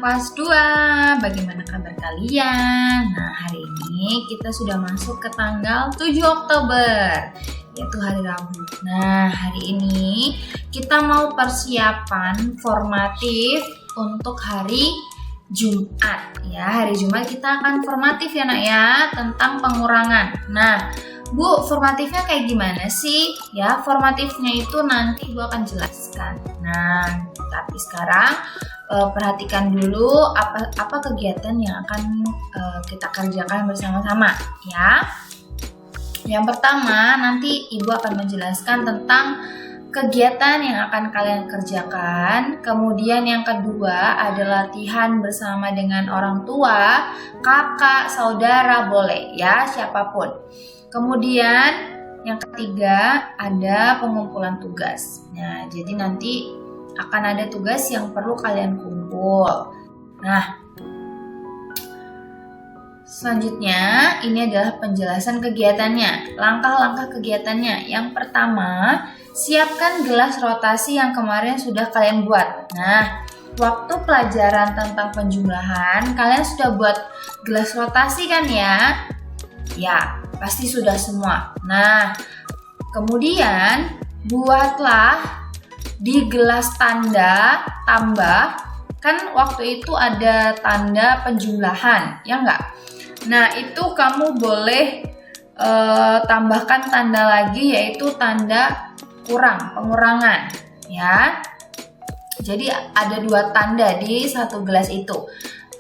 kelas 2, bagaimana kabar kalian? Nah, hari ini kita sudah masuk ke tanggal 7 Oktober, yaitu hari Rabu. Nah, hari ini kita mau persiapan formatif untuk hari Jumat. Ya, hari Jumat kita akan formatif ya nak ya, tentang pengurangan. Nah, Bu, formatifnya kayak gimana sih? Ya, formatifnya itu nanti Bu akan jelaskan. Nah, tapi sekarang perhatikan dulu apa kegiatan yang akan kita kerjakan bersama-sama ya. Yang pertama, nanti Ibu akan menjelaskan tentang kegiatan yang akan kalian kerjakan. Kemudian yang kedua ada latihan bersama dengan orang tua, kakak, saudara, boleh ya, siapapun. Kemudian yang ketiga ada pengumpulan tugas. Nah, jadi nanti akan ada tugas yang perlu kalian kumpul. Nah, selanjutnya ini adalah penjelasan kegiatannya. Langkah-langkah kegiatannya. Yang pertama, siapkan gelas rotasi yang kemarin sudah kalian buat. Nah, waktu pelajaran tentang penjumlahan, kalian sudah buat gelas rotasi kan ya? Ya, pasti sudah semua. Nah, kemudian buatlah di gelas tanda tambah. Kan waktu itu ada tanda penjumlahan, ya enggak? Nah, itu kamu boleh tambahkan tanda lagi, yaitu tanda kurang, pengurangan, ya. Jadi ada dua tanda di satu gelas itu,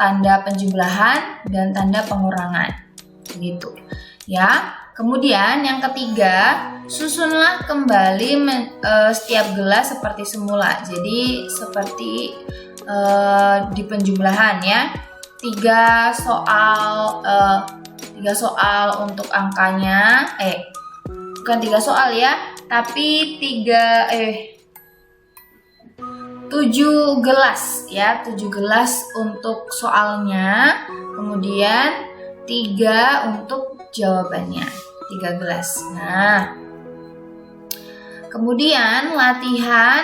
tanda penjumlahan dan tanda pengurangan, gitu, ya. Kemudian yang ketiga, susunlah kembali setiap gelas seperti semula. Jadi seperti di penjumlahan ya. 3 soal untuk angkanya, bukan 3 soal ya, tapi 7 gelas ya, 7 gelas untuk soalnya, kemudian 3 untuk jawabannya, 3 gelas. Nah, kemudian latihan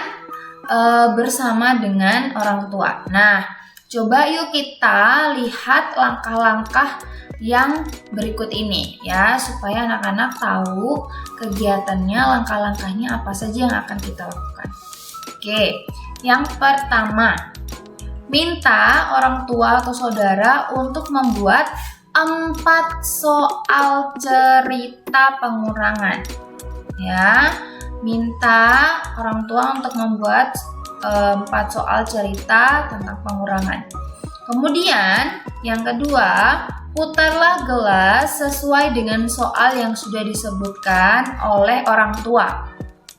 bersama dengan orang tua. Nah, coba yuk kita lihat langkah-langkah yang berikut ini ya, supaya anak-anak tahu kegiatannya, langkah-langkahnya apa saja yang akan kita lakukan. Oke, yang pertama, minta orang tua atau saudara untuk membuat 4 soal cerita pengurangan. Ya, minta orang tua untuk membuat 4 soal cerita tentang pengurangan. Kemudian yang kedua, putarlah gelas sesuai dengan soal yang sudah disebutkan oleh orang tua.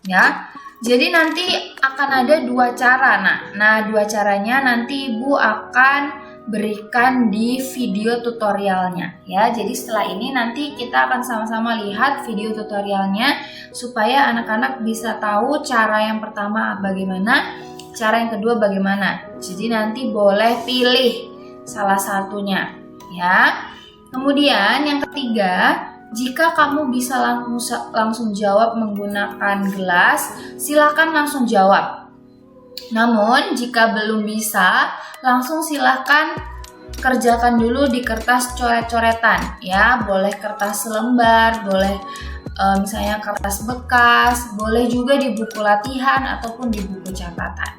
Ya, jadi nanti akan ada 2 cara. Nah, 2 caranya nanti Ibu akan berikan di video tutorialnya ya. Jadi setelah ini nanti kita akan sama-sama lihat video tutorialnya supaya anak-anak bisa tahu cara yang pertama bagaimana, cara yang kedua bagaimana. Jadi nanti boleh pilih salah satunya ya. Kemudian yang ketiga, jika kamu bisa langsung jawab menggunakan gelas, silakan langsung jawab. Namun jika belum bisa, langsung silahkan kerjakan dulu di kertas coret-coretan ya. Boleh kertas selembar, boleh misalnya kertas bekas, boleh juga di buku latihan ataupun di buku catatan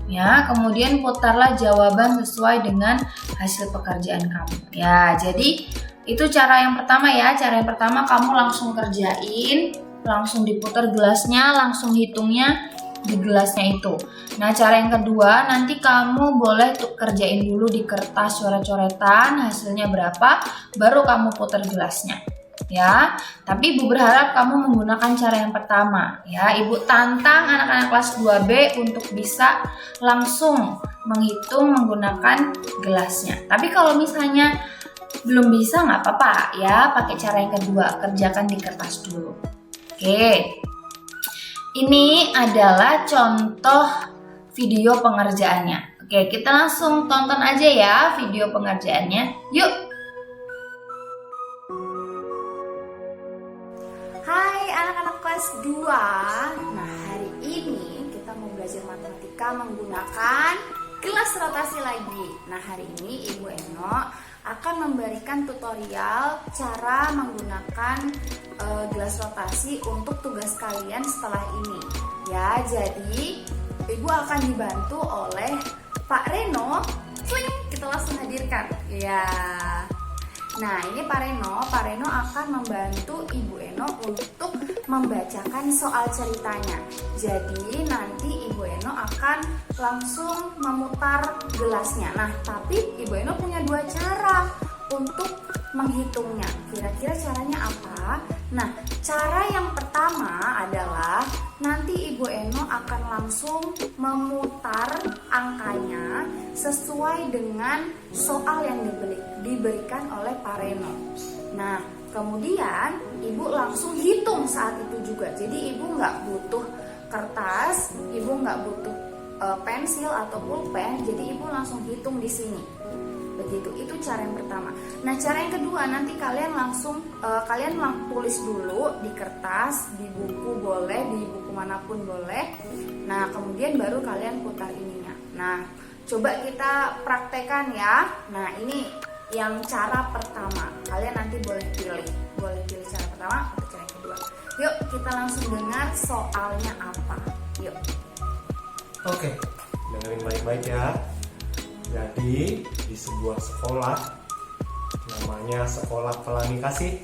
ya. Kemudian putarlah jawaban sesuai dengan hasil pekerjaan kamu ya. Jadi itu cara yang pertama ya. Cara yang pertama kamu langsung kerjain, langsung diputar gelasnya, langsung hitungnya di gelasnya itu. Nah, cara yang kedua nanti kamu boleh kerjain dulu di kertas coret-coretan hasilnya berapa, baru kamu putar gelasnya ya. Tapi Ibu berharap kamu menggunakan cara yang pertama ya. Ibu tantang anak-anak kelas 2B untuk bisa langsung menghitung menggunakan gelasnya. Tapi kalau misalnya belum bisa nggak apa-apa ya, pakai cara yang kedua, kerjakan di kertas dulu. Oke. Ini adalah contoh video pengerjaannya. Oke, kita langsung tonton aja ya video pengerjaannya. Yuk! Hai anak-anak kelas 2. Nah, hari ini kita mau belajar matematika menggunakan kelas rotasi lagi. Nah, hari ini Ibu Eno akan memberikan tutorial cara menggunakan gelas rotasi untuk tugas kalian setelah ini. Ya, jadi Ibu akan dibantu oleh Pak Reno. Kling, kita langsung hadirkan. Ya. Nah, ini Pak Reno akan membantu Ibu Eno untuk membacakan soal ceritanya. Jadi nanti Ibu Eno akan langsung memutar gelasnya. Nah, tapi Ibu Eno punya dua cara untuk menghitungnya. Kira-kira caranya apa? Nah, cara yang pertama adalah nanti Ibu Eno akan langsung memutar angkanya sesuai dengan soal yang diberikan oleh Pak Reno. Nah, kemudian Ibu langsung hitung saat itu juga. Jadi Ibu nggak butuh kertas, Ibu nggak butuh pensil atau pulpen. Jadi Ibu langsung hitung di sini. Begitu, itu cara yang pertama. Nah, cara yang kedua nanti kalian langsung tulis dulu di kertas, di buku boleh, di buku manapun boleh. Nah, kemudian baru kalian putar ininya. Nah, coba kita praktekkan ya. Nah, ini yang cara pertama. Kalian nanti boleh pilih cara pertama atau cara yang kedua. Yuk, kita langsung dengar soalnya apa. Yuk. Oke, dengerin baik-baik ya. Jadi di sebuah sekolah namanya Sekolah Pelangi Kasih,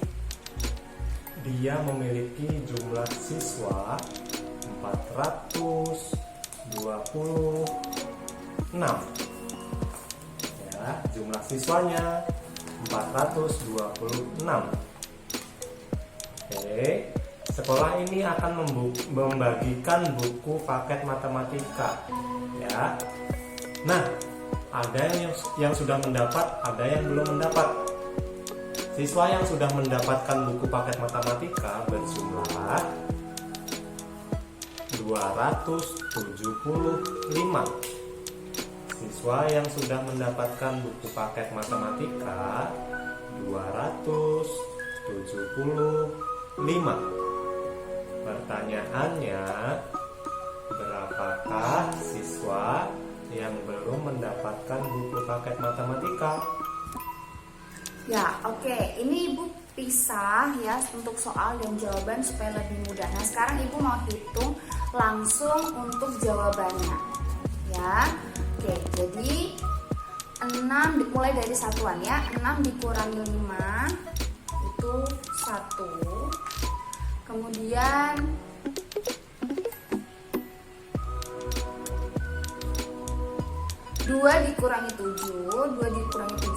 dia memiliki jumlah siswa 426. Ya, jumlah siswanya 426. Oke, sekolah ini akan membagikan buku paket matematika. Ya. Nah, ada yang sudah mendapat, ada yang belum mendapat. Siswa yang sudah mendapatkan buku paket matematika berjumlah 275. Siswa yang sudah mendapatkan buku paket matematika 275. Pertanyaannya, berapakah siswa yang belum mendapatkan buku paket matematika? Ya, oke. Ini Ibu pisah ya untuk soal dan jawaban supaya lebih mudah. Nah, sekarang Ibu mau hitung langsung untuk jawabannya. Ya. Oke, jadi 6 mulai dari satuan ya. 6 dikurangi 5 itu 1. Kemudian 2 dikurangi 7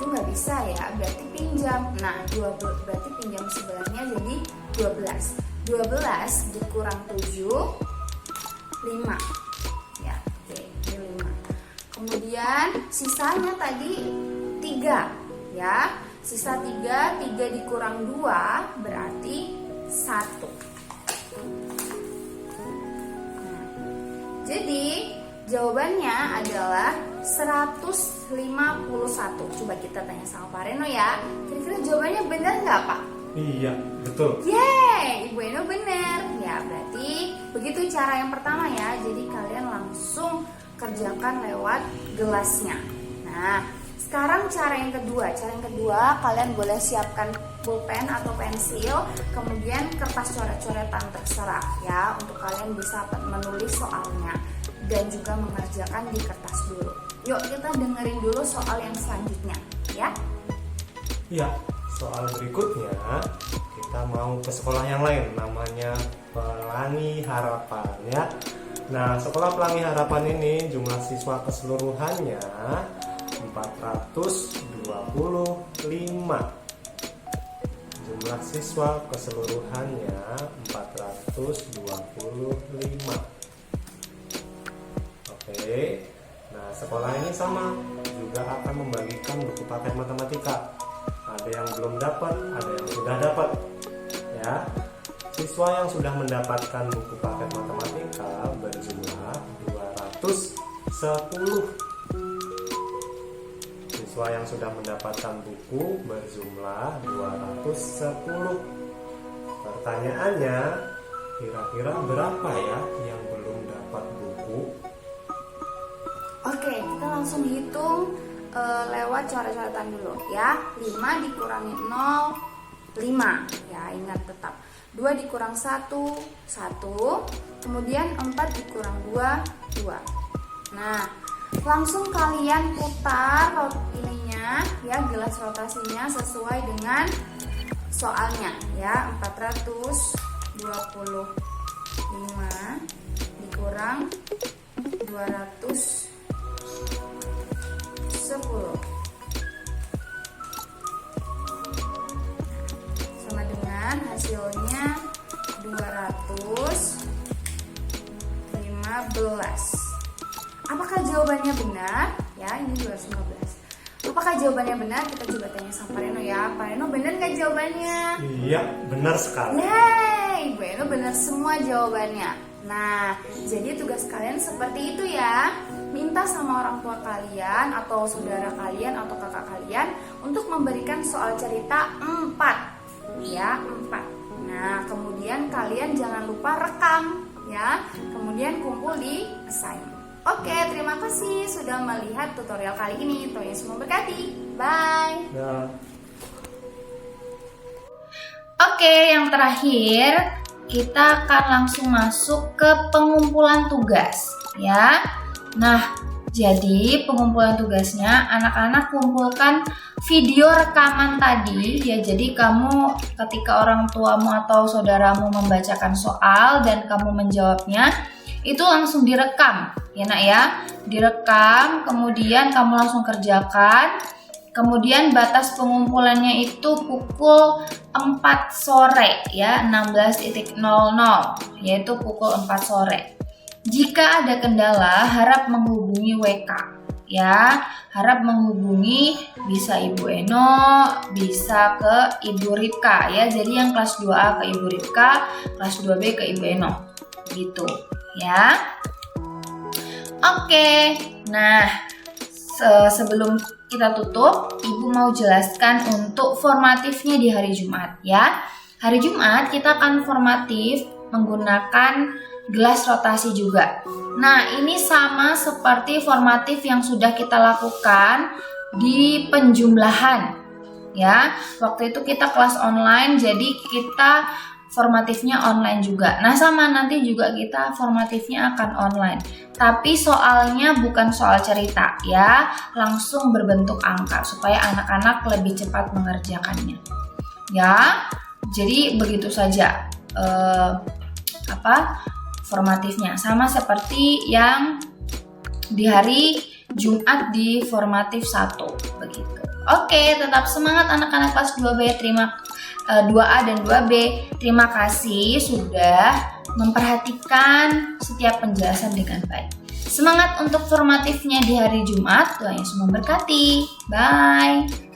nggak bisa ya, berarti pinjam. Nah, berarti pinjam sebelahnya jadi 12. 12 dikurang 7, 5. Ya, oke, ini 5. Kemudian sisanya tadi 3 ya. Sisa 3 dikurang 2 berarti 1. Nah, jadi jawabannya adalah 151. Coba kita tanya sama Pak Reno ya. Kira-kira jawabannya benar nggak, Pak? Iya, betul. Yeay, Ibu Eno benar. Ya, berarti begitu cara yang pertama ya. Jadi kalian langsung kerjakan lewat gelasnya. Nah, sekarang cara yang kedua. Cara yang kedua, kalian boleh siapkan pulpen atau pensil, kemudian kertas coret-coretan terserah ya, untuk kalian bisa menulis soalnya dan juga mengerjakan di kertas dulu. Yuk, kita dengerin dulu soal yang selanjutnya ya. Ya, soal berikutnya kita mau ke sekolah yang lain, namanya Pelangi Harapan ya. Nah, sekolah Pelangi Harapan ini jumlah siswa keseluruhannya 425. Jumlah siswa keseluruhannya 425. Oke. Nah, sekolah ini sama, juga akan membagikan buku paket matematika. Ada yang belum dapat, ada yang sudah dapat. Ya. Siswa yang sudah mendapatkan buku paket matematika berjumlah 210. Siswa yang sudah mendapatkan buku berjumlah 210. Pertanyaannya, kira-kira berapa ya yang belum dapat buku? Oke, kita langsung hitung lewat coret-coretan dulu ya. 5 dikurangi 0, 5 ya, ingat tetap. 2 dikurang 1, 1. Kemudian 4 dikurang 2, 2. Nah, langsung kalian putar ininya ya, gelas rotasinya sesuai dengan soalnya ya. 425 dikurang 210 sama dengan hasilnya 215. Apakah jawabannya benar? Ya, ini 215. Apakah jawabannya benar? Kita coba tanya sama Pak Reno ya. Pak Reno, benar nggak jawabannya? Iya, benar sekali. Yeay, Ibu Eno benar semua jawabannya. Nah, jadi tugas kalian seperti itu ya. Minta sama orang tua kalian atau saudara kalian atau kakak kalian untuk memberikan soal cerita 4. Ya, 4. Nah, kemudian kalian jangan lupa rekam ya. Kemudian kumpul di assignment. Oke, terima kasih sudah melihat tutorial kali ini. Tuhan Yesus memberkati. Bye. Ya. Oke, yang terakhir kita akan langsung masuk ke pengumpulan tugas ya. Nah, jadi pengumpulan tugasnya anak-anak kumpulkan video rekaman tadi ya. Jadi kamu ketika orang tuamu atau saudaramu membacakan soal dan kamu menjawabnya, itu langsung direkam ya nak ya. Direkam, kemudian kamu langsung kerjakan. Kemudian batas pengumpulannya itu pukul 4 sore ya, 16.00 yaitu pukul 4 sore. Jika ada kendala harap menghubungi WK ya, harap menghubungi bisa Ibu Eno, bisa ke Ibu Ripka ya. Jadi yang kelas 2A ke Ibu Ripka, kelas 2B ke Ibu Eno gitu ya. Oke, nah sebelum kita tutup, Ibu mau jelaskan untuk formatifnya di hari Jumat ya. Hari Jumat kita akan formatif menggunakan gelas rotasi juga. Nah, ini sama seperti formatif yang sudah kita lakukan di penjumlahan ya. Waktu itu kita kelas online, jadi kita formatifnya online juga. Nah, sama nanti juga kita formatifnya akan online. Tapi soalnya bukan soal cerita ya, langsung berbentuk angka supaya anak-anak lebih cepat mengerjakannya. Ya, jadi begitu saja formatifnya sama seperti yang di hari Jumat di formatif 1 begitu. Oke, tetap semangat anak-anak kelas 2B. 2A dan 2B. Terima kasih sudah memperhatikan setiap penjelasan dengan baik. Semangat untuk formatifnya di hari Jumat. Tuhan Yesus memberkati. Bye.